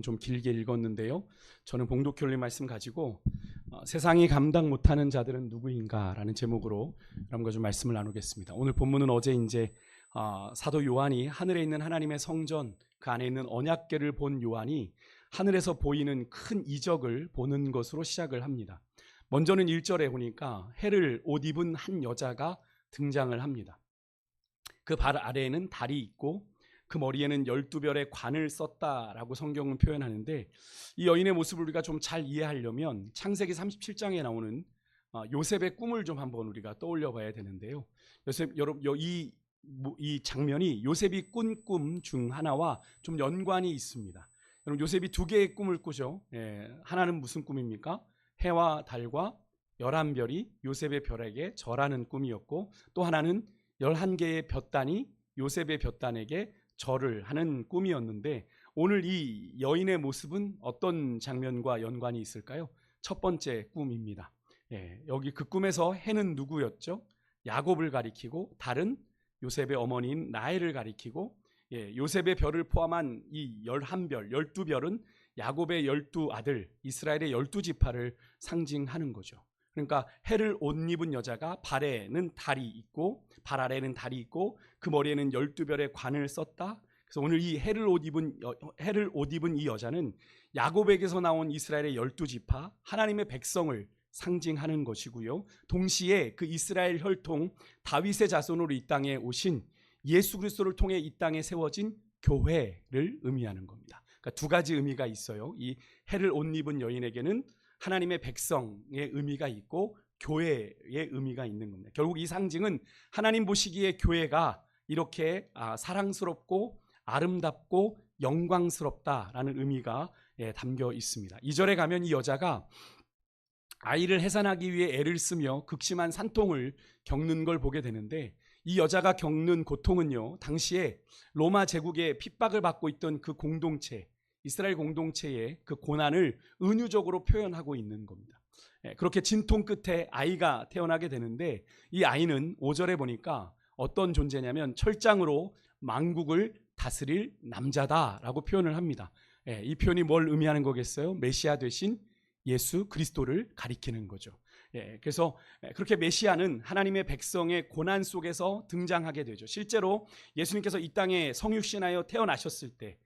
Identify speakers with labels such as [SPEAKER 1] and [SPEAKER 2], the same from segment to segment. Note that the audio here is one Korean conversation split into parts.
[SPEAKER 1] 좀 길게 읽었는데요. 저는 봉독혈리 말씀 가지고 세상이 감당 못하는 자들은 누구인가라는 제목으로 여러분과 좀 말씀을 나누겠습니다. 오늘 본문은 어제 이제 사도 요한이 하늘에 있는 하나님의 성전 그 안에 있는 언약궤를 본 요한이 하늘에서 보이는 큰 이적을 보는 것으로 시작을 합니다. 먼저는 1절에 보니까 해를 옷 입은 한 여자가 등장을 합니다. 그 발 아래에는 달이 있고 그 머리에는 12별의 관을 썼다라고 성경은 표현하는데, 이 여인의 모습을 우리가 좀 잘 이해하려면 창세기 37장에 나오는 요셉의 꿈을 좀 한번 우리가 떠올려 봐야 되는데요. 여러분, 이 장면이 요셉이 꾼 꿈 중 하나와 좀 연관이 있습니다. 여러분, 요셉이 두 개의 꿈을 꾸죠. 하나는 무슨 꿈입니까? 해와 달과 11별이 요셉의 별에게 절하는 꿈이었고, 또 하나는 11개의 볕단이 요셉의 볕단에게 절을 하는 꿈이었는데, 오늘 이 여인의 모습은 어떤 장면과 연관이 있을까요? 첫 번째 꿈입니다. 여기 그 꿈에서 해는 누구였죠? 야곱을 가리키고, 달은 요셉의 어머니인 라헬을 가리키고, 요셉의 별을 포함한 이 11별, 12별은 야곱의 12아들, 이스라엘의 12지파를 상징하는 거죠. 그러니까 해를 옷 입은 여자가 발에는 달이 있고 발 아래에는 달이 있고 그 머리에는 12별의 관을 썼다. 그래서 오늘 이 해를 옷 입은 이 여자는 야곱에게서 나온 이스라엘의 12지파 하나님의 백성을 상징하는 것이고요. 동시에 그 이스라엘 혈통 다윗의 자손으로 이 땅에 오신 예수 그리스도를 통해 이 땅에 세워진 교회를 의미하는 겁니다. 그러니까 두 가지 의미가 있어요. 이 해를 옷 입은 여인에게는 하나님의 백성의 의미가 있고 교회의 의미가 있는 겁니다. 결국 이 상징은 하나님 보시기에 교회가 이렇게 사랑스럽고 아름답고 영광스럽다라는 의미가 담겨 있습니다. 2절에 가면 이 여자가 아이를 해산하기 위해 애를 쓰며 극심한 산통을 겪는 걸 보게 되는데, 이 여자가 겪는 고통은요, 당시에 로마 제국의 핍박을 받고 있던 그 공동체, 이스라엘 공동체의 그 고난을 은유적으로 표현하고 있는 겁니다. 그렇게 진통 끝에 아이가 태어나게 되는데, 이 아이는 5절에 보니까 어떤 존재냐면 철장으로 만국을 다스릴 남자다라고 표현을 합니다. 이 표현이 뭘 의미하는 거겠어요? 메시아 되신 예수 그리스도를 가리키는 거죠. 그래서 그렇게 메시아는 하나님의 백성의 고난 속에서 등장하게 되죠. 실제로 예수님께서 이 땅에 성육신하여 태어나셨을 때,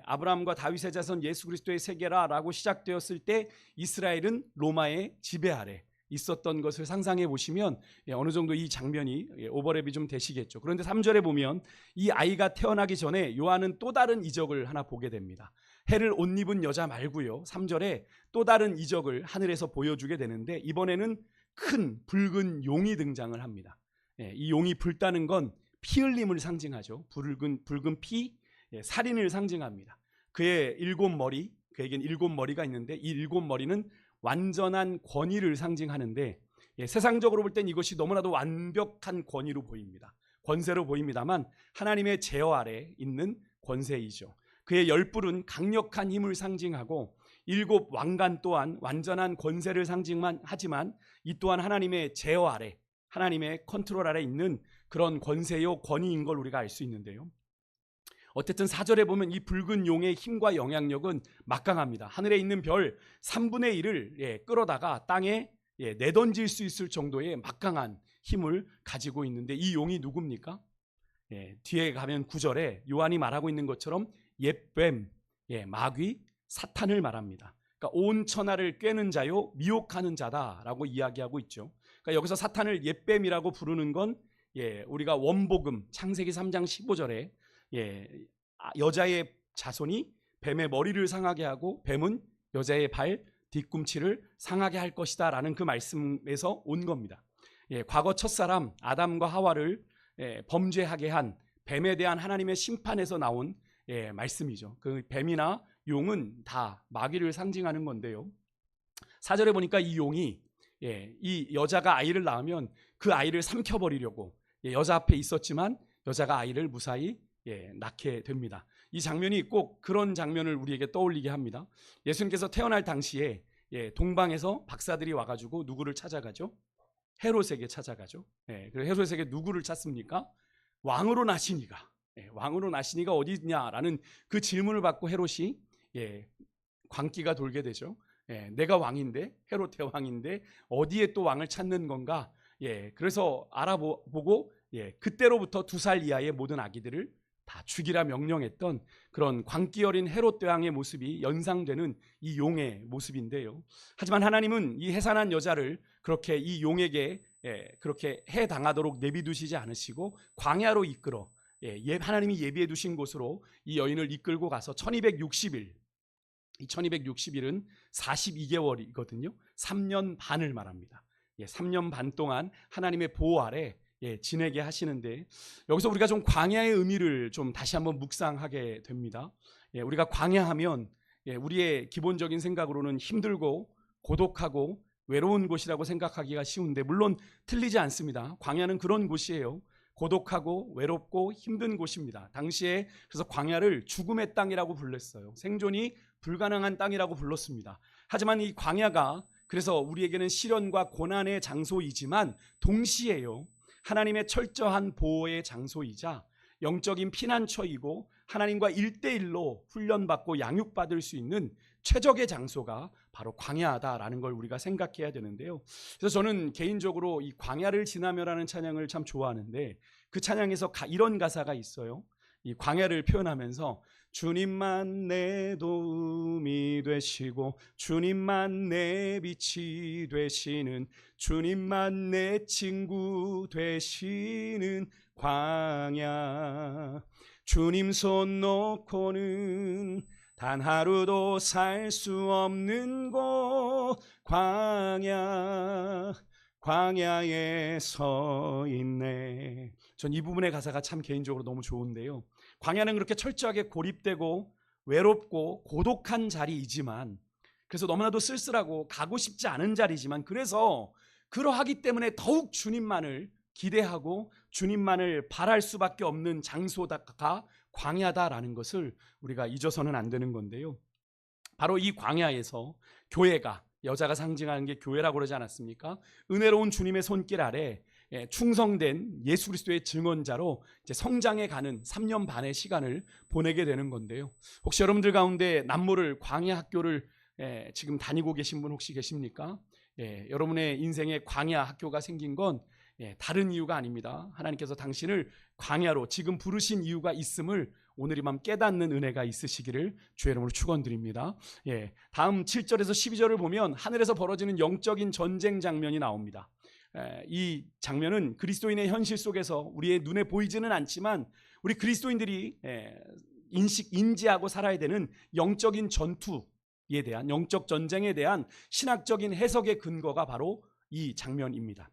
[SPEAKER 1] 아브라함과 다윗의 자손 예수 그리스도의 세계라라고 시작되었을 때 이스라엘은 로마의 지배 아래 있었던 것을 상상해 보시면 어느 정도 이 장면이 오버랩이 좀 되시겠죠. 그런데 3절에 보면 이 아이가 태어나기 전에 요한은 또 다른 이적을 하나 보게 됩니다. 해를 옷 입은 여자 말고요, 3절에 또 다른 이적을 하늘에서 보여주게 되는데, 이번에는 큰 붉은 용이 등장을 합니다. 이 용이 붉다는 건 피 흘림을 상징하죠. 붉은 피, 살인을 상징합니다. 그의 7머리, 그에겐 7머리가 있는데 이 7머리는 완전한 권위를 상징하는데, 세상적으로 볼 땐 이것이 너무나도 완벽한 권위로 보입니다. 권세로 보입니다만 하나님의 제어 아래 있는 권세이죠. 그의 10뿔은 강력한 힘을 상징하고 7 왕관 또한 완전한 권세를 상징만 하지만 이 또한 하나님의 제어 아래, 하나님의 컨트롤 아래 있는 그런 권세요 권위인 걸 우리가 알 수 있는데요. 어쨌든 4절에 보면 이 붉은 용의 힘과 영향력은 막강합니다. 하늘에 있는 별 3분의 1을 끌어다가 땅에 내던질 수 있을 정도의 막강한 힘을 가지고 있는데, 이 용이 누굽니까? 뒤에 가면 9절에 요한이 말하고 있는 것처럼 옛뱀, 마귀, 사탄을 말합니다. 그러니까 온 천하를 꿰는 자요 미혹하는 자다라고 이야기하고 있죠. 그러니까 여기서 사탄을 옛뱀이라고 부르는 건 우리가 원복음 창세기 3장 15절에 여자의 자손이 뱀의 머리를 상하게 하고 뱀은 여자의 발 뒤꿈치를 상하게 할 것이다 라는 그 말씀에서 온 겁니다. 과거 첫사람 아담과 하와를 범죄하게 한 뱀에 대한 하나님의 심판에서 나온 말씀이죠. 그 뱀이나 용은 다 마귀를 상징하는 건데요. 4절에 보니까 이 용이 이 여자가 아이를 낳으면 그 아이를 삼켜버리려고 여자 앞에 있었지만 여자가 아이를 무사히 낳게 됩니다. 이 장면이 꼭 그런 장면을 우리에게 떠올리게 합니다. 예수님께서 태어날 당시에 동방에서 박사들이 와가지고 누구를 찾아가죠? 헤롯에게 찾아가죠. 그래서 헤롯에게 누구를 찾습니까? 왕으로 나시니가. 왕으로 나시니가 어디 있냐라는 그 질문을 받고 헤롯이 광기가 돌게 되죠. 내가 왕인데, 헤롯 대왕인데 어디에 또 왕을 찾는 건가? 그래서 알아보고 그때로부터 2살 이하의 모든 아기들을 다 죽이라 명령했던 그런 광기 어린 헤롯 대왕의 모습이 연상되는 이 용의 모습인데요. 하지만 하나님은 이 해산한 여자를 그렇게 이 용에게 그렇게 해당하도록 내비두시지 않으시고 광야로 이끌어 하나님이 예비해 두신 곳으로 이 여인을 이끌고 가서 1260일, 이 1260일은 42개월이거든요. 3년 반을 말합니다. 3년 반 동안 하나님의 보호 아래 지내게 하시는데, 여기서 우리가 좀 광야의 의미를 좀 다시 한번 묵상하게 됩니다. 우리가 광야하면 우리의 기본적인 생각으로는 힘들고 고독하고 외로운 곳이라고 생각하기가 쉬운데, 물론 틀리지 않습니다. 광야는 그런 곳이에요. 고독하고 외롭고 힘든 곳입니다. 당시에 그래서 광야를 죽음의 땅이라고 불렀어요. 생존이 불가능한 땅이라고 불렀습니다. 하지만 이 광야가 그래서 우리에게는 시련과 고난의 장소이지만 동시에요, 하나님의 철저한 보호의 장소이자 영적인 피난처이고 하나님과 1대1로 훈련받고 양육받을 수 있는 최적의 장소가 바로 광야다라는 걸 우리가 생각해야 되는데요. 그래서 저는 개인적으로 이 광야를 지나며라는 찬양을 참 좋아하는데, 그 찬양에서 이런 가사가 있어요. 이 광야를 표현하면서 주님만 내 도움이 되시고 주님만 내 빛이 되시는, 주님만 내 친구 되시는 광야, 주님 손 놓고는 단 하루도 살 수 없는 곳 광야, 광야에 서 있네. 전 이 부분의 가사가 참 개인적으로 너무 좋은데요. 광야는 그렇게 철저하게 고립되고 외롭고 고독한 자리이지만, 그래서 너무나도 쓸쓸하고 가고 싶지 않은 자리지만, 그래서 그러하기 때문에 더욱 주님만을 기대하고 주님만을 바랄 수밖에 없는 장소가 광야다라는 것을 우리가 잊어서는 안 되는 건데요. 바로 이 광야에서 교회가, 여자가 상징하는 게 교회라고 그러지 않았습니까? 은혜로운 주님의 손길 아래 충성된 예수 그리스도의 증언자로 이제 성장해 가는 3년 반의 시간을 보내게 되는 건데요. 혹시 여러분들 가운데 남모를 광야 학교를 지금 다니고 계신 분 혹시 계십니까? 여러분의 인생에 광야 학교가 생긴 건 다른 이유가 아닙니다. 하나님께서 당신을 광야로 지금 부르신 이유가 있음을 오늘 이 밤 깨닫는 은혜가 있으시기를 주의 이름으로 축원드립니다. 다음 7절에서 12절을 보면 하늘에서 벌어지는 영적인 전쟁 장면이 나옵니다. 이 장면은 그리스도인의 현실 속에서 우리의 눈에 보이지는 않지만 우리 그리스도인들이 인지하고 살아야 되는 영적인 전투에 대한, 영적 전쟁에 대한 신학적인 해석의 근거가 바로 이 장면입니다.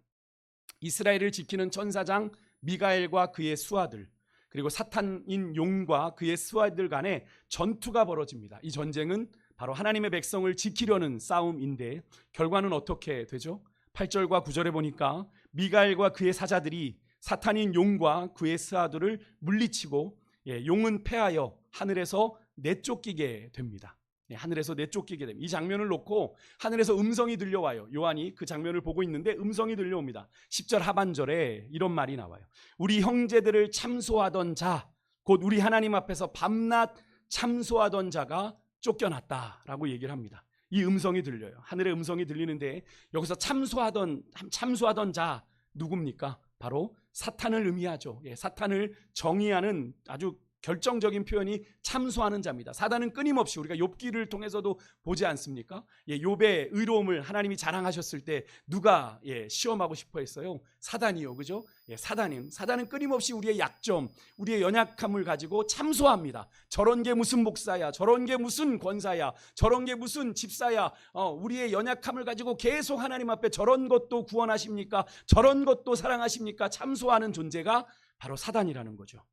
[SPEAKER 1] 이스라엘을 지키는 천사장 미가엘과 그의 수하들, 그리고 사탄인 용과 그의 수하들 간에 전투가 벌어집니다. 이 전쟁은 바로 하나님의 백성을 지키려는 싸움인데 결과는 어떻게 되죠? 8절과 9절에 보니까 미가엘과 그의 사자들이 사탄인 용과 그의 수하들을 물리치고 용은 패하여 하늘에서 내쫓기게 됩니다. 하늘에서 내쫓기게 됩니다. 이 장면을 놓고 하늘에서 음성이 들려와요. 요한이 그 장면을 보고 있는데 음성이 들려옵니다. 10절 하반절에 이런 말이 나와요. 우리 형제들을 참소하던 자, 곧 우리 하나님 앞에서 밤낮 참소하던 자가 쫓겨났다라고 얘기를 합니다. 이 음성이 들려요. 하늘의 음성이 들리는데 여기서 참소하던 자 누굽니까? 바로 사탄을 의미하죠. 사탄을 정의하는 아주 결정적인 표현이 참소하는 자입니다. 사단은 끊임없이 우리가 욥기를 통해서도 보지 않습니까? 욥의 의로움을 하나님이 자랑하셨을 때 누가 시험하고 싶어 했어요? 사단이요, 그죠? 사단은 끊임없이 우리의 약점, 우리의 연약함을 가지고 참소합니다. 저런 게 무슨 목사야, 저런 게 무슨 권사야, 저런 게 무슨 집사야, 우리의 연약함을 가지고 계속 하나님 앞에 저런 것도 구원하십니까? 저런 것도 사랑하십니까? 참소하는 존재가 바로 사단이라는 거죠.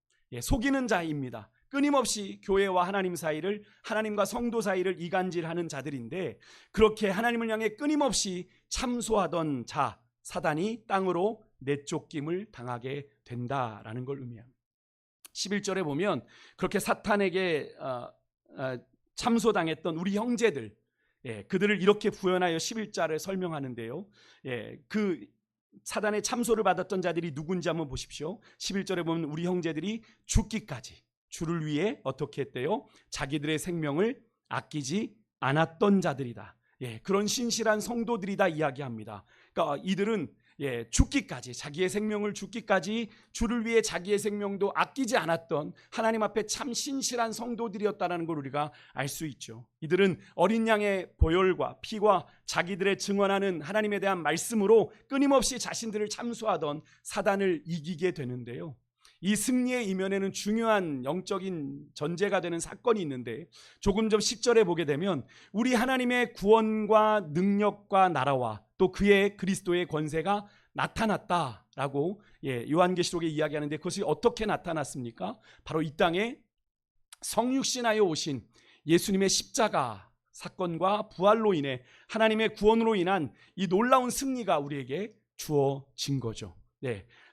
[SPEAKER 1] 속이는 자입니다. 끊임없이 교회와 하나님 사이를, 하나님과 성도 사이를 이간질하는 자들인데, 그렇게 하나님을 향해 끊임없이 참소하던 자 사단이 땅으로 내쫓김을 당하게 된다라는 걸 의미합니다. 11절에 보면 그렇게 사탄에게 참소당했던 우리 형제들, 그들을 이렇게 구현하여 11절을 설명하는데요. 그 사단의 참소를 받았던 자들이 누군지 한번 보십시오. 11절에 보면 우리 형제들이 죽기까지 주를 위해 어떻게 했대요? 자기들의 생명을 아끼지 않았던 자들이다. 그런 신실한 성도들이다 이야기합니다. 그러니까 이들은 죽기까지, 자기의 생명을 죽기까지 주를 위해 자기의 생명도 아끼지 않았던 하나님 앞에 참 신실한 성도들이었다는 걸 우리가 알 수 있죠. 이들은 어린 양의 보혈과 피와 자기들의 증언하는 하나님에 대한 말씀으로 끊임없이 자신들을 참수하던 사단을 이기게 되는데요. 이 승리의 이면에는 중요한 영적인 전제가 되는 사건이 있는데, 조금 전 10절에 보게 되면 우리 하나님의 구원과 능력과 나라와 또 그의 그리스도의 권세가 나타났다라고 요한계시록에 이야기하는데, 그것이 어떻게 나타났습니까? 바로 이 땅에 성육신하여 오신 예수님의 십자가 사건과 부활로 인해 하나님의 구원으로 인한 이 놀라운 승리가 우리에게 주어진 거죠.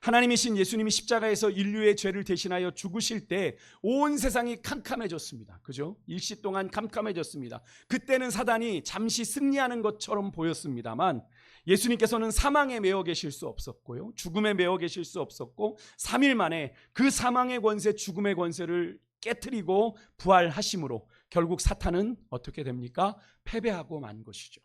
[SPEAKER 1] 하나님이신 예수님이 십자가에서 인류의 죄를 대신하여 죽으실 때 온 세상이 캄캄해졌습니다. 그죠? 일시 동안 캄캄해졌습니다. 그때는 사단이 잠시 승리하는 것처럼 보였습니다만, 예수님께서는 사망에 매어 계실 수 없었고요, 죽음에 매어 계실 수 없었고, 3일 만에 그 사망의 권세, 죽음의 권세를 깨트리고 부활하심으로 결국 사탄은 어떻게 됩니까? 패배하고 만 것이죠.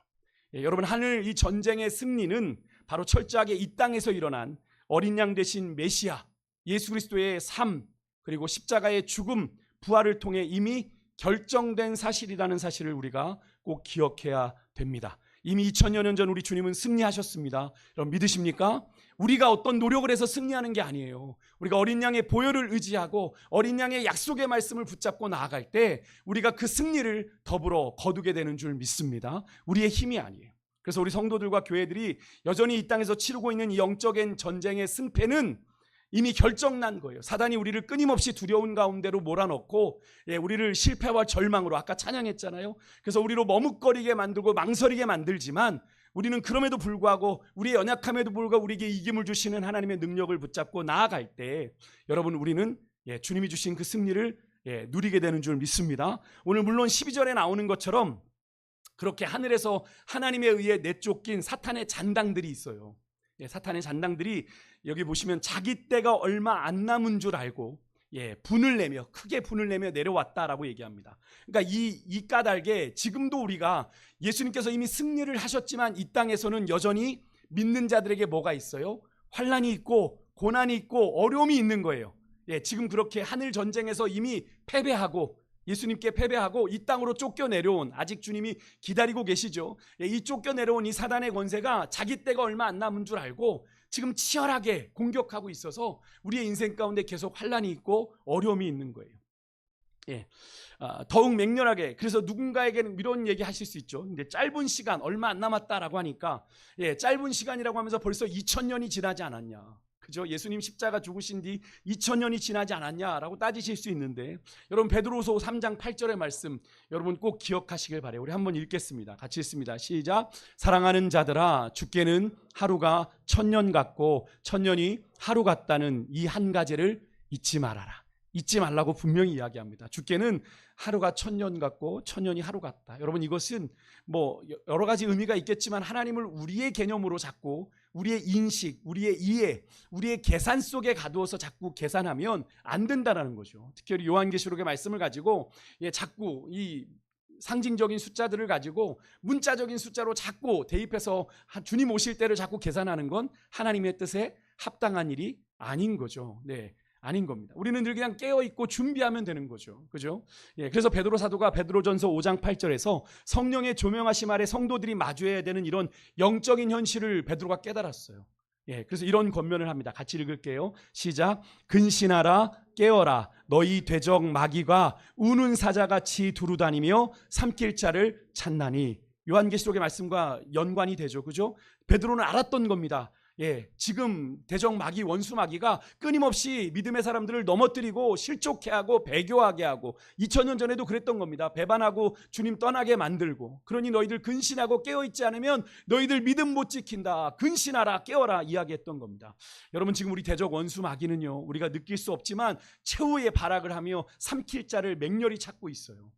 [SPEAKER 1] 여러분, 하늘 이 전쟁의 승리는 바로 철저하게 이 땅에서 일어난 어린 양 되신 메시아 예수 그리스도의 삶, 그리고 십자가의 죽음, 부활을 통해 이미 결정된 사실이라는 사실을 우리가 꼭 기억해야 됩니다. 이미 2000여 년 전 우리 주님은 승리하셨습니다. 여러분 믿으십니까? 우리가 어떤 노력을 해서 승리하는 게 아니에요. 우리가 어린 양의 보혈을 의지하고 어린 양의 약속의 말씀을 붙잡고 나아갈 때 우리가 그 승리를 더불어 거두게 되는 줄 믿습니다. 우리의 힘이 아니에요. 그래서 우리 성도들과 교회들이 여전히 이 땅에서 치르고 있는 이 영적인 전쟁의 승패는 이미 결정난 거예요. 사단이 우리를 끊임없이 두려운 가운데로 몰아넣고 우리를 실패와 절망으로, 아까 찬양했잖아요. 그래서 우리로 머뭇거리게 만들고 망설이게 만들지만, 우리는 그럼에도 불구하고 우리의 연약함에도 불구하고 우리에게 이김을 주시는 하나님의 능력을 붙잡고 나아갈 때, 여러분 우리는 주님이 주신 그 승리를 누리게 되는 줄 믿습니다. 오늘 물론 12절에 나오는 것처럼 그렇게 하늘에서 하나님에 의해 내쫓긴 사탄의 잔당들이 있어요. 사탄의 잔당들이 여기 보시면 자기 때가 얼마 안 남은 줄 알고 분을 내며, 크게 분을 내며 내려왔다라고 얘기합니다. 그러니까 이 까닭에 지금도 우리가 예수님께서 이미 승리를 하셨지만 이 땅에서는 여전히 믿는 자들에게 뭐가 있어요? 환난이 있고 고난이 있고 어려움이 있는 거예요. 지금 그렇게 하늘 전쟁에서 이미 패배하고 예수님께 패배하고 이 땅으로 쫓겨내려온, 아직 주님이 기다리고 계시죠. 이 쫓겨내려온 이 사단의 권세가 자기 때가 얼마 안 남은 줄 알고 지금 치열하게 공격하고 있어서 우리의 인생 가운데 계속 환난이 있고 어려움이 있는 거예요. 더욱 맹렬하게, 그래서 누군가에게는 이런 얘기 하실 수 있죠. 근데 짧은 시간, 얼마 안 남았다라고 하니까 짧은 시간이라고 하면서 벌써 2000년이 지나지 않았냐, 그죠? 예수님 십자가 죽으신 뒤 2000년이 지나지 않았냐라고 따지실 수 있는데, 여러분 베드로서 3장 8절의 말씀 여러분 꼭 기억하시길 바라요. 우리 한번 읽겠습니다. 같이 읽습니다. 시작. 사랑하는 자들아, 주께는 하루가 1000년 같고 1000년이 하루 같다는 이 한 가지를 잊지 말아라. 잊지 말라고 분명히 이야기합니다. 주께는 하루가 1000년 같고 1000년이 하루 같다. 여러분 이것은 뭐 여러 가지 의미가 있겠지만 하나님을 우리의 개념으로 자꾸, 우리의 인식, 우리의 이해, 우리의 계산 속에 가두어서 자꾸 계산하면 안 된다는 거죠. 특히 우리 요한계시록의 말씀을 가지고 자꾸 이 상징적인 숫자들을 가지고 문자적인 숫자로 자꾸 대입해서 주님 오실 때를 자꾸 계산하는 건 하나님의 뜻에 합당한 일이 아닌 거죠. 아닌 겁니다. 우리는 늘 그냥 깨어있고 준비하면 되는 거죠. 그죠? 그래서 베드로 사도가 베드로전서 5장 8절에서 성령의 조명하심 아래 성도들이 마주해야 되는 이런 영적인 현실을 베드로가 깨달았어요. 그래서 이런 권면을 합니다. 같이 읽을게요. 시작. 근신하라, 깨어라. 너희 대적 마귀가 우는 사자같이 두루다니며 삼킬 자를 찾나니. 요한계시록의 말씀과 연관이 되죠. 그죠? 베드로는 알았던 겁니다. 지금 대적 마귀, 원수 마귀가 끊임없이 믿음의 사람들을 넘어뜨리고 실족해 하고 배교하게 하고 2000년 전에도 그랬던 겁니다. 배반하고 주님 떠나게 만들고, 그러니 너희들 근신하고 깨어있지 않으면 너희들 믿음 못 지킨다. 근신하라, 깨어라 이야기했던 겁니다. 여러분 지금 우리 대적 원수 마귀는요, 우리가 느낄 수 없지만 최후의 발악을 하며 삼킬 자를 맹렬히 찾고 있어요.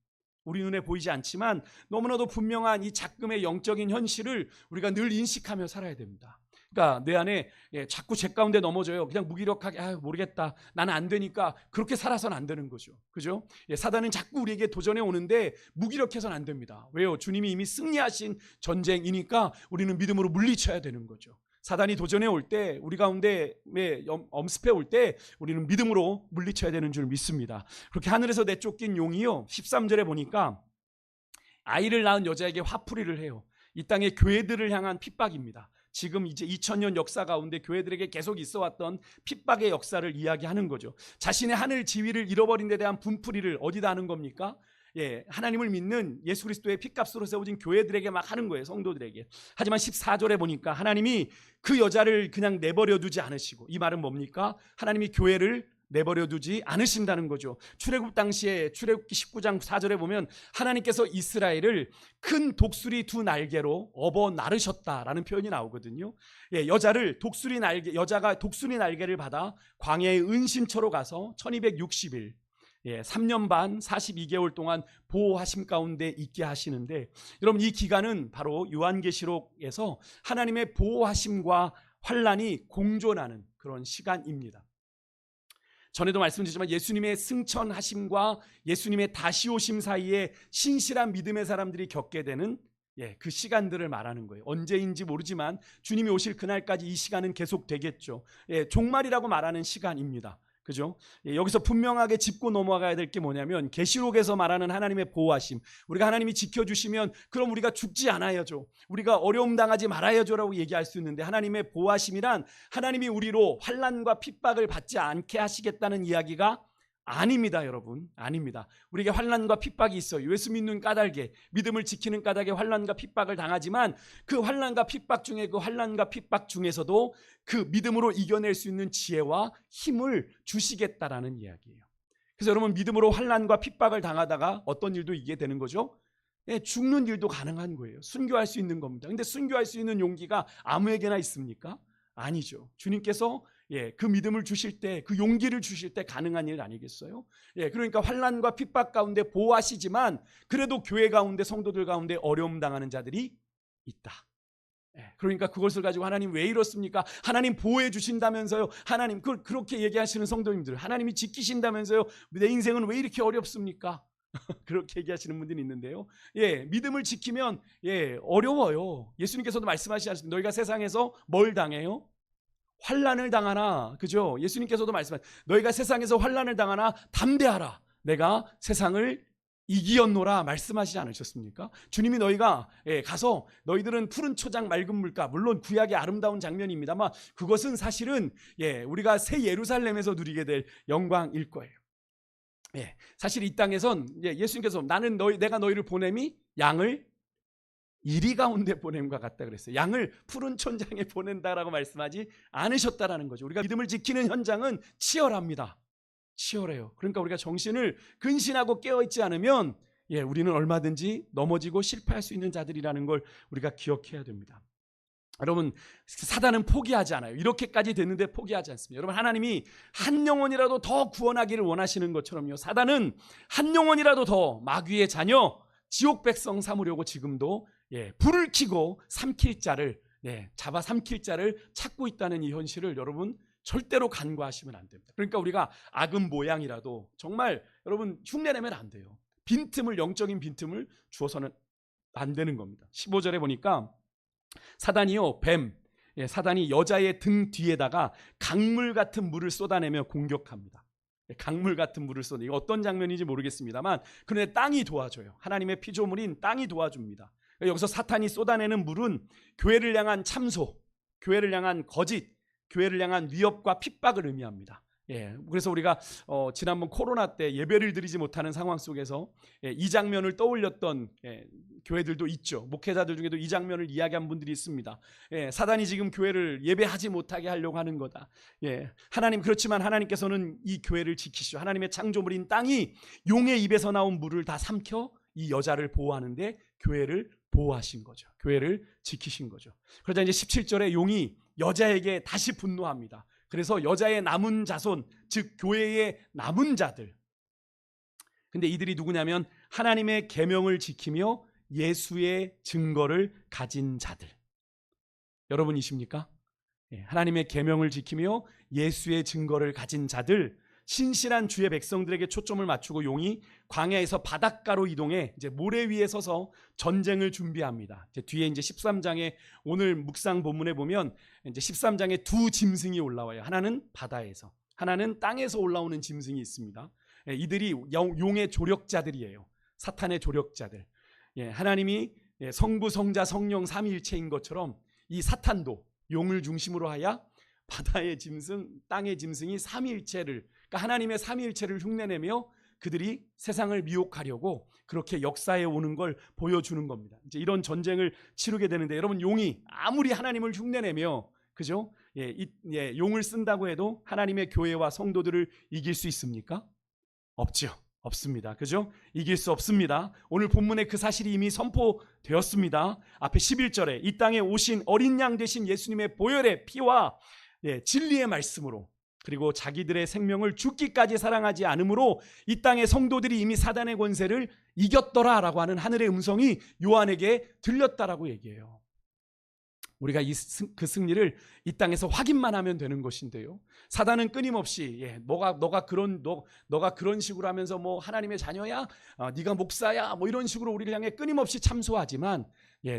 [SPEAKER 1] 우리 눈에 보이지 않지만 너무나도 분명한 이 작금의 영적인 현실을 우리가 늘 인식하며 살아야 됩니다. 그러니까 내 안에 자꾸 죄 가운데 넘어져요. 그냥 무기력하게 모르겠다. 나는 안 되니까 그렇게 살아서는 안 되는 거죠. 그죠? 사단은 자꾸 우리에게 도전해 오는데 무기력해서는 안 됩니다. 왜요? 주님이 이미 승리하신 전쟁이니까 우리는 믿음으로 물리쳐야 되는 거죠. 사단이 도전해 올 때, 우리 가운데 엄습해 올 때 우리는 믿음으로 물리쳐야 되는 줄 믿습니다. 그렇게 하늘에서 내쫓긴 용이요, 13절에 보니까 아이를 낳은 여자에게 화풀이를 해요. 이 땅의 교회들을 향한 핍박입니다. 지금 이제 2000년 역사 가운데 교회들에게 계속 있어왔던 핍박의 역사를 이야기하는 거죠. 자신의 하늘 지위를 잃어버린 데 대한 분풀이를 어디다 하는 겁니까? 하나님을 믿는 예수 그리스도의 핏값으로 세워진 교회들에게 막 하는 거예요, 성도들에게. 하지만 14절에 보니까 하나님이 그 여자를 그냥 내버려 두지 않으시고, 이 말은 뭡니까? 하나님이 교회를 내버려 두지 않으신다는 거죠. 출애굽 당시에 출애굽기 19장 4절에 보면 하나님께서 이스라엘을 큰 독수리 두 날개로 업어 나르셨다라는 표현이 나오거든요. 여자가 독수리 날개를 받아 광야의 은신처로 가서 1260일 3년 반 42개월 동안 보호하심 가운데 있게 하시는데, 여러분 이 기간은 바로 요한계시록에서 하나님의 보호하심과 환난이 공존하는 그런 시간입니다. 전에도 말씀드렸지만 예수님의 승천하심과 예수님의 다시 오심 사이에 신실한 믿음의 사람들이 겪게 되는 그 시간들을 말하는 거예요. 언제인지 모르지만 주님이 오실 그날까지 이 시간은 계속되겠죠. 종말이라고 말하는 시간입니다. 그죠? 여기서 분명하게 짚고 넘어가야 될 게 뭐냐면, 계시록에서 말하는 하나님의 보호하심, 우리가 하나님이 지켜주시면 그럼 우리가 죽지 않아야죠, 우리가 어려움 당하지 말아야죠라고 얘기할 수 있는데, 하나님의 보호하심이란 하나님이 우리로 환난과 핍박을 받지 않게 하시겠다는 이야기가 아닙니다. 여러분, 아닙니다. 우리에게 환난과 핍박이 있어요. 예수 믿는 까닭에, 믿음을 지키는 까닭에 환난과 핍박을 당하지만 그 환난과 핍박 중에서도 그 믿음으로 이겨낼 수 있는 지혜와 힘을 주시겠다라는 이야기예요. 그래서 여러분, 믿음으로 환난과 핍박을 당하다가 어떤 일도 이기게 되는 거죠? 죽는 일도 가능한 거예요. 순교할 수 있는 겁니다. 근데 순교할 수 있는 용기가 아무에게나 있습니까? 아니죠. 주님께서 그 믿음을 주실 때, 그 용기를 주실 때 가능한 일 아니겠어요? 그러니까 환난과 핍박 가운데 보호하시지만 그래도 교회 가운데, 성도들 가운데 어려움 당하는 자들이 있다. 그러니까 그것을 가지고 하나님 왜 이렇습니까? 하나님 보호해 주신다면서요. 하나님, 그렇게 얘기하시는 성도님들, 하나님이 지키신다면서요. 내 인생은 왜 이렇게 어렵습니까? 그렇게 얘기하시는 분들이 있는데요. 믿음을 지키면 어려워요. 예수님께서도 말씀하시지 않습니까? 너희가 세상에서 뭘 당해요? 환난을 당하나. 그죠? 예수님께서도 말씀하셨어요. 너희가 세상에서 환난을 당하나 담대하라, 내가 세상을 이기었노라 말씀하시지 않으셨습니까? 주님이 너희가 가서 너희들은 푸른 초장 맑은 물가, 물론 구약의 아름다운 장면입니다만 그것은 사실은 우리가 새 예루살렘에서 누리게 될 영광일 거예요. 사실 이 땅에선 예수님께서 내가 너희를 보냄이 양을 이리 가운데 보냄과 같다 그랬어요. 양을 푸른 천장에 보낸다라고 말씀하지 않으셨다라는 거죠. 우리가 믿음을 지키는 현장은 치열합니다. 치열해요. 그러니까 우리가 정신을 근신하고 깨어있지 않으면 우리는 얼마든지 넘어지고 실패할 수 있는 자들이라는 걸 우리가 기억해야 됩니다. 여러분, 사단은 포기하지 않아요. 이렇게까지 됐는데 포기하지 않습니다. 여러분, 하나님이 한 영혼이라도 더 구원하기를 원하시는 것처럼요, 사단은 한 영혼이라도 더 마귀의 자녀, 지옥 백성 삼으려고 지금도 불을 켜고 잡아 삼킬 자를 찾고 있다는 이 현실을 여러분 절대로 간과하시면 안 됩니다. 그러니까 우리가 악은 모양이라도 정말 여러분 흉내내면 안 돼요. 영적인 빈틈을 주어서는 안 되는 겁니다. 15절에 보니까 사단이요, 사단이 여자의 등 뒤에다가 강물 같은 물을 쏟아내며 공격합니다. 강물 같은 물을 쏟아. 이거 어떤 장면인지 모르겠습니다만 그런데 땅이 도와줘요. 하나님의 피조물인 땅이 도와줍니다. 여기서 사탄이 쏟아내는 물은 교회를 향한 참소, 교회를 향한 거짓, 교회를 향한 위협과 핍박을 의미합니다. 그래서 우리가 지난번 코로나 때 예배를 드리지 못하는 상황 속에서 이 장면을 떠올렸던 교회들도 있죠. 목회자들 중에도 이 장면을 이야기한 분들이 있습니다. 사단이 지금 교회를 예배하지 못하게 하려고 하는 거다. 그렇지만 하나님께서는 이 교회를 지키시죠. 하나님의 창조물인 땅이 용의 입에서 나온 물을 다 삼켜 이 여자를 보호하는데 교회를 보호하신 거죠. 교회를 지키신 거죠. 그러자 이제 17절에 용이 여자에게 다시 분노합니다. 그래서 여자의 남은 자손, 즉 교회의 남은 자들. 근데 이들이 누구냐면 하나님의 계명을 지키며 예수의 증거를 가진 자들. 여러분이십니까? 하나님의 계명을 지키며 예수의 증거를 가진 자들, 신실한 주의 백성들에게 초점을 맞추고 용이 광야에서 바닷가로 이동해 이제 모래 위에 서서 전쟁을 준비합니다. 이제 뒤에 이제 13장에 오늘 묵상 본문에 보면 이제 13장에 두 짐승이 올라와요. 하나는 바다에서, 하나는 땅에서 올라오는 짐승이 있습니다. 이들이 용의 조력자들이에요. 사탄의 조력자들. 하나님이 성부, 성자, 성령 삼위일체인 것처럼 이 사탄도 용을 중심으로 하여 바다의 짐승, 땅의 짐승이 삼위일체를, 그러니까 하나님의 삼위일체를 흉내내며 그들이 세상을 미혹하려고 그렇게 역사에 오는 걸 보여주는 겁니다. 이제 이런 전쟁을 치르게 되는데, 여러분, 용이 아무리 하나님을 흉내내며, 그죠? 용을 쓴다고 해도 하나님의 교회와 성도들을 이길 수 있습니까? 없죠. 없습니다. 그죠? 이길 수 없습니다. 오늘 본문에 그 사실이 이미 선포되었습니다. 앞에 11절에 이 땅에 오신 어린 양 되신 예수님의 보혈의 피와 진리의 말씀으로, 그리고 자기들의 생명을 죽기까지 사랑하지 않으므로 이 땅의 성도들이 이미 사단의 권세를 이겼더라라고 하는 하늘의 음성이 요한에게 들렸다라고 얘기해요. 우리가 그 승리를 이 땅에서 확인만 하면 되는 것인데요. 사단은 끊임없이 너가 그런 식으로 하면서 뭐 하나님의 자녀야, 네가 목사야, 뭐 이런 식으로 우리를 향해 끊임없이 참소하지만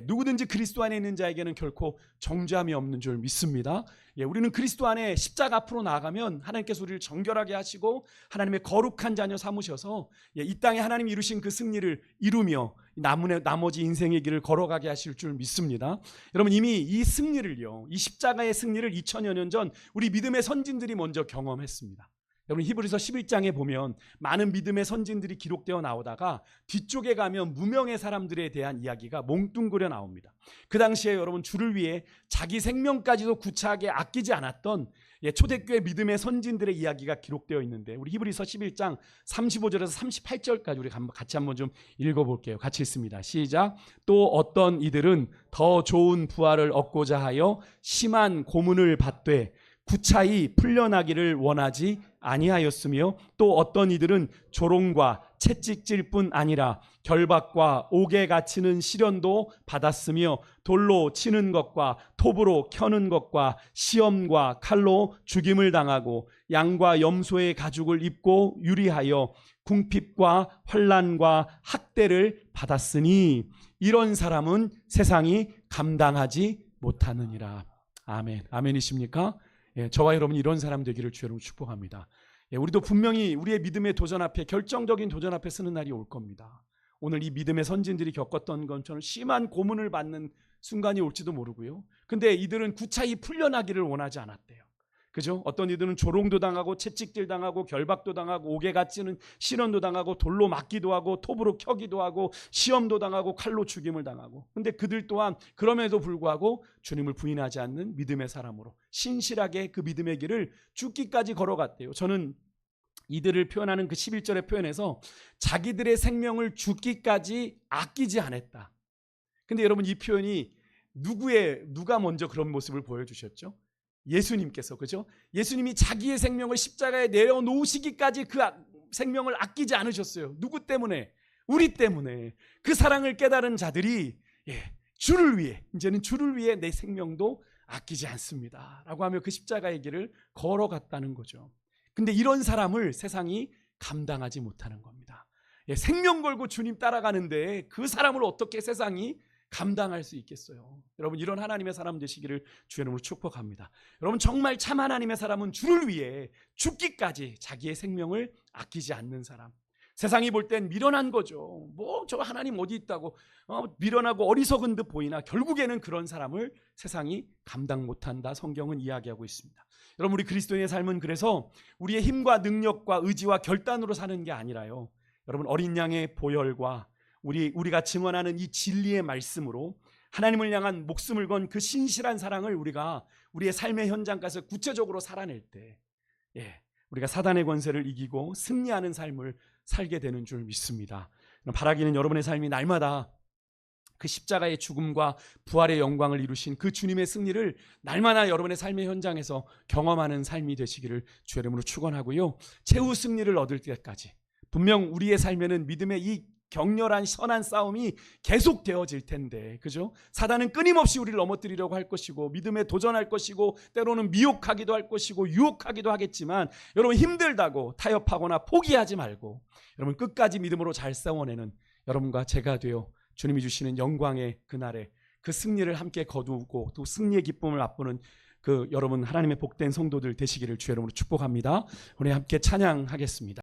[SPEAKER 1] 누구든지 그리스도 안에 있는 자에게는 결코 정죄함이 없는 줄 믿습니다. 우리는 그리스도 안에 십자가 앞으로 나아가면 하나님께서 우리를 정결하게 하시고 하나님의 거룩한 자녀 삼으셔서 이 땅에 하나님이 이루신 그 승리를 이루며 나머지 인생의 길을 걸어가게 하실 줄 믿습니다. 여러분, 이미 이 승리를요, 이 십자가의 승리를 2000여 년 전 우리 믿음의 선진들이 먼저 경험했습니다. 여러분, 히브리서 11장에 보면 많은 믿음의 선진들이 기록되어 나오다가 뒤쪽에 가면 무명의 사람들에 대한 이야기가 몽뚱그려 나옵니다. 그 당시에 여러분, 주를 위해 자기 생명까지도 구차하게 아끼지 않았던 초대교회 믿음의 선진들의 이야기가 기록되어 있는데, 우리 히브리서 11장 35절에서 38절까지 우리 같이 한번 좀 읽어볼게요. 같이 읽습니다. 시작. 또 어떤 이들은 더 좋은 부활을 얻고자 하여 심한 고문을 받되 구차히 풀려나기를 원하지 아니하였으며, 또 어떤 이들은 조롱과 채찍질 뿐 아니라 결박과 옥에 갇히는 시련도 받았으며, 돌로 치는 것과 톱으로 켜는 것과 시험과 칼로 죽임을 당하고 양과 염소의 가죽을 입고 유리하여 궁핍과 환난과 학대를 받았으니 이런 사람은 세상이 감당하지 못하느니라. 아멘. 아멘이십니까? 저와 여러분이 이런 사람 되기를 주의 이름으로 축복합니다. 우리도 분명히 우리의 믿음의 도전 앞에, 결정적인 도전 앞에 서는 날이 올 겁니다. 오늘 이 믿음의 선진들이 겪었던 것처럼 심한 고문을 받는 순간이 올지도 모르고요. 근데 이들은 구차히 풀려나기를 원하지 않았대요. 그죠? 어떤 이들은 조롱도 당하고 채찍질 당하고 결박도 당하고 옥에 갇히는 시련도 당하고 돌로 맞기도 하고 톱으로 켜기도 하고 시험도 당하고 칼로 죽임을 당하고, 근데 그들 또한 그럼에도 불구하고 주님을 부인하지 않는 믿음의 사람으로 신실하게 그 믿음의 길을 죽기까지 걸어갔대요. 저는 이들을 표현하는 그 11절의 표현에서 자기들의 생명을 죽기까지 아끼지 않았다. 근데 여러분, 이 표현이 누가 먼저 그런 모습을 보여주셨죠? 예수님께서, 그죠? 예수님이 자기의 생명을 십자가에 내려놓으시기까지 그 생명을 아끼지 않으셨어요. 누구 때문에? 우리 때문에. 그 사랑을 깨달은 자들이 주를 위해, 이제는 주를 위해 내 생명도 아끼지 않습니다 라고 하며 그 십자가의 길을 걸어갔다는 거죠. 근데 이런 사람을 세상이 감당하지 못하는 겁니다. 생명 걸고 주님 따라가는데 그 사람을 어떻게 세상이 감당할 수 있겠어요? 여러분, 이런 하나님의 사람 되시기를 주의 이름으로 축복합니다. 여러분, 정말 참 하나님의 사람은 주를 위해 죽기까지 자기의 생명을 아끼지 않는 사람. 세상이 볼 땐 미련한 거죠. 뭐 저 하나님 어디 있다고 미련하고 어리석은 듯 보이나 결국에는 그런 사람을 세상이 감당 못한다, 성경은 이야기하고 있습니다. 여러분, 우리 그리스도인의 삶은 그래서 우리의 힘과 능력과 의지와 결단으로 사는 게 아니라요, 여러분, 어린 양의 보혈과 우리가 증언하는 이 진리의 말씀으로 하나님을 향한 목숨을 건 그 신실한 사랑을 우리가 우리의 삶의 현장가에서 구체적으로 살아낼 때 우리가 사단의 권세를 이기고 승리하는 삶을 살게 되는 줄 믿습니다. 바라기는 여러분의 삶이 날마다 그 십자가의 죽음과 부활의 영광을 이루신 그 주님의 승리를 날마다 여러분의 삶의 현장에서 경험하는 삶이 되시기를 주의 이름으로 축원하고요, 최후 승리를 얻을 때까지 분명 우리의 삶에는 믿음의 이 격렬한 선한 싸움이 계속 되어질 텐데, 그죠? 사단은 끊임없이 우리를 넘어뜨리려고 할 것이고 믿음에 도전할 것이고 때로는 미혹하기도 할 것이고 유혹하기도 하겠지만, 여러분 힘들다고 타협하거나 포기하지 말고 여러분 끝까지 믿음으로 잘 싸워내는 여러분과 제가 되어 주님이 주시는 영광의 그날에 그 승리를 함께 거두고 또 승리의 기쁨을 맛보는 그 여러분 하나님의 복된 성도들 되시기를 주의 이름으로 축복합니다. 오늘 함께 찬양하겠습니다.